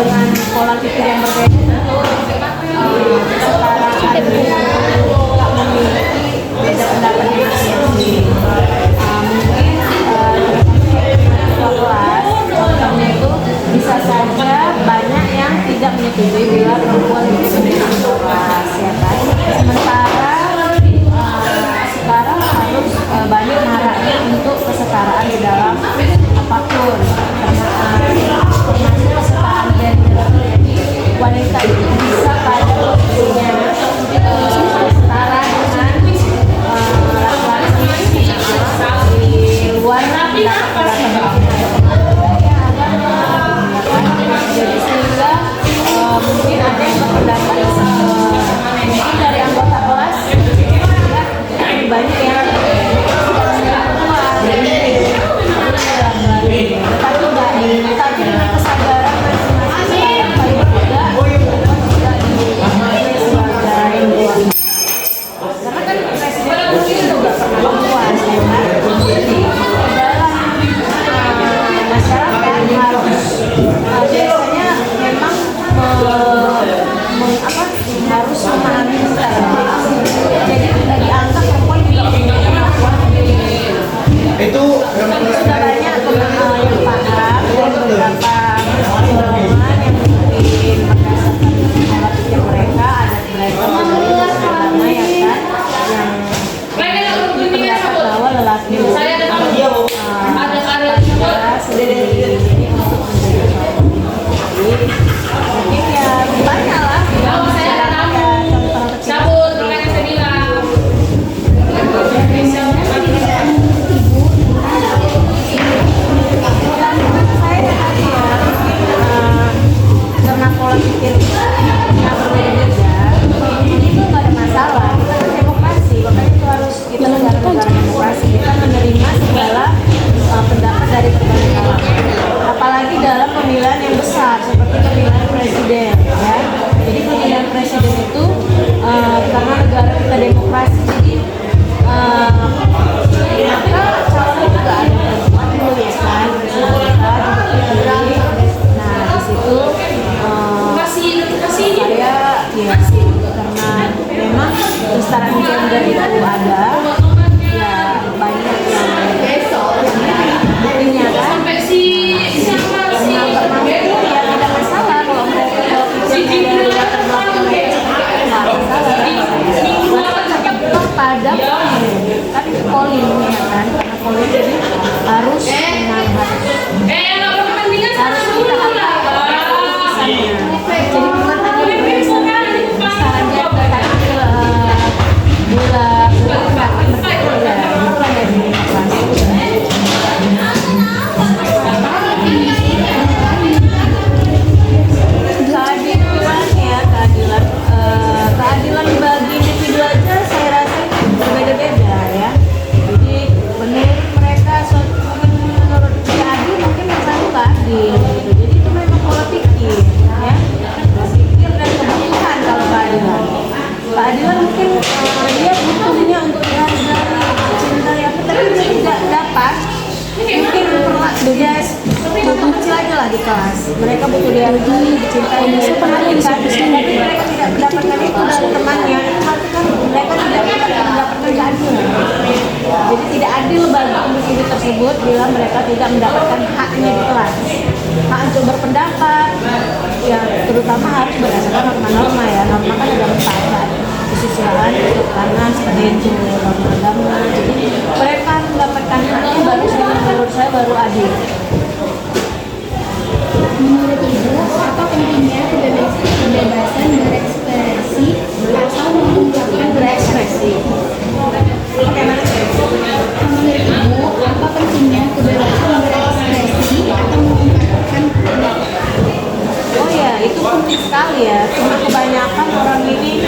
dengan pola pikir yang berbeda, kesetaraan tak memiliki beda pendapat yang masing-masing. Mungkin kelas contohnya itu bisa saja banyak yang tidak menyetujui bila perempuan itu sudah kelas, ya kan? Sementara sekarang harus banyak maraknya untuk kesetaraan di dalam apapun, termasuk kesetaraan gender. Jadi wanita itu bisa pada posisinya setara dengan laki-laki di luar pendapat. Jadi sehingga mungkin ada yang berpendapat mungkin dari anggota kelas ya, banyak yang tapi dengan kesadaran masing-masing paling tidak sebagai karena kan presiden itu juga pernah perempuan, ya kan? Jadi dalam masyarakat harus biasanya memang harus memahami secara jadi tidak dianggap perempuan juga punya kemampuan itu sudah banyak yang paham dan beberapa golongan yang mungkin berdasarkan pola pikir mereka, adat mereka, agama ya kan, yang berpendapat bahwa lelaki itu sendiri untuk menjadi suami. Mungkin ya banyak lah contoh kecil. Karena pola pikir yang berbeda-beda itu nggak ada masalah, kita kan demokrasi, makanya itu harus kita negara demokrasi, kita menerima segala pendapat dari berbagai kalangan, apalagi dalam pemilihan yang besar seperti pemilihan presiden ya. Jadi pemilihan presiden itu karena negara kita demokrasi, jadi maka calonnya juga ada perempuan dulu ya kan, presiden kita juga terpilih. Nah di situ saya ya karena memang kesetaraan gender itu ada ya, banyak yang buktinya kan yang termampu ya tidak masalah kalau mereka pikirnya dari latar belakang mereka nggak masalah tetap pada polling ya kan, karena polling jadi harus harus kita hargai jadi bukan hanya berdasarkan kesetaraan gender tapi bulan pendapat berbeda ya, bukan dari demokrasi. Keadilan bagi individu aja saya rasa berbeda-beda ya. Jadi menurut mereka menurut dia adil, mungkin mereka nggak adil gitu. Jadi itu memang pola pikir ya, berpikir dan kebutuhan. Kalau keadilan mungkin dia butuhnya untuk dihargai, dicintai apa, tapi dia tidak dapat. Mungkin dia butuh aja lah di kelas, mereka butuh dihargai, dicintai, diperhatikan, tapi mereka tidak mendapatkan itu dari temannya. Kan mereka tidak mendapatkan keadilan. Jadi tidak adil bagi individu tersebut bila mereka tidak mendapatkan haknya di kelas, hak untuk berpendapat ya, terutama harus berdasarkan norma-norma ya. Norma kan ada 4, kesusilaan, ketuhanan, seperti itu, norma agama. Jadi mereka mendapatkan haknya baru, menurut saya baru adil. Menurut Ibu, apa pentingnya kebebasan berekspresi atau mengungkapkan berekspresi? Menurut Ibu, apa pentingnya kebebasan berekspresi atau mengungkapkan pendapat? Oh ya, itu penting sekali ya. Cuma kebanyakan orang ini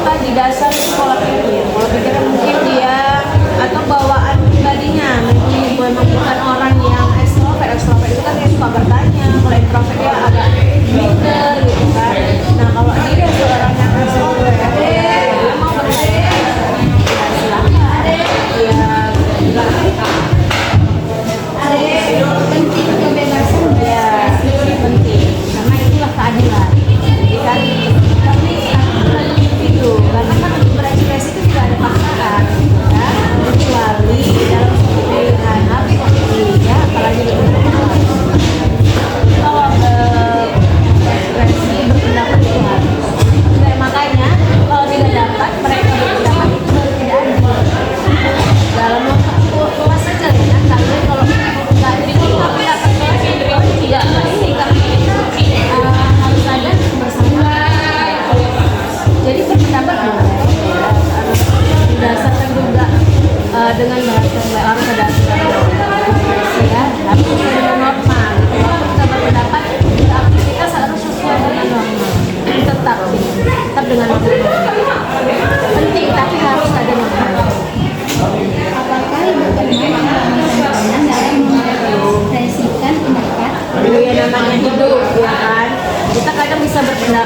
tadi dasar pola pikir. Pola pikirnya mungkin dia atau bawaan pribadinya. Memang bukan orang yang ekstrovert itu kan dia suka bertanya. Kalau introvert dia agak minder gitu kan. Nah kalau dia seorang yang ekstrovert dia mau bertanya ya silakan ya penting kebebasan ya, penting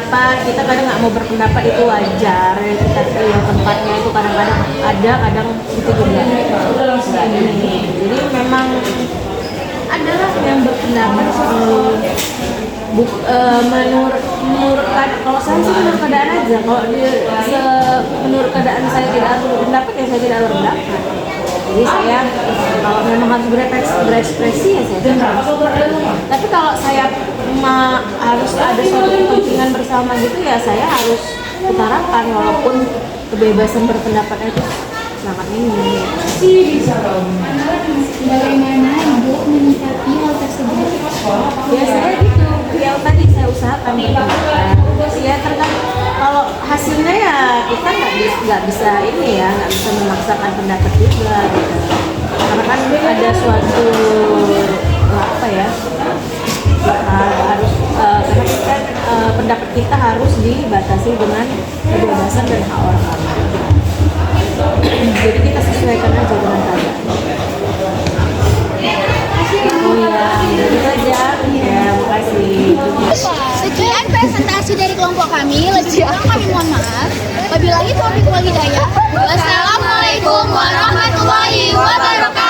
berpendapat, kita kadang nggak mau berpendapat itu wajar. Kita ya, tempatnya itu kadang-kadang ada, kadang itu juga nggak ini. Jadi memang adalah yang berpendapat menurut kalau saya sih menurut keadaan aja. Kalau menurut keadaan saya tidak harus berpendapat ya saya tidak berpendapat. Jadi saya kalau memang harus berekspresi ya saya berpendapat. Tapi kalau saya harus ada suatu kepentingan bersama gitu ya saya harus utarakan walaupun kebebasan berpendapat itu sangat minim. Bagaimana Ibu menyikapi hal tersebut? Ya saya gitu, yang tadi saya usahakan berpendapat. Ya tergantung kalau hasilnya ya kita nggak bisa ini ya nggak bisa memaksakan pendapat juga gitu. Karena kan ada suatu apa ya harus karena kan pendapat kita harus dibatasi dengan kebebasan dan hak orang lain. Jadi kita sesuaikan aja dengan keadaan. Oh ya, gitu aja. Ya, makasih. Sekian presentasi dari kelompok kami. Lebih kurang kami mohon maaf. Wabillahi taufiq wal hidayah. Wassalamualaikum warahmatullahi wabarakatuh.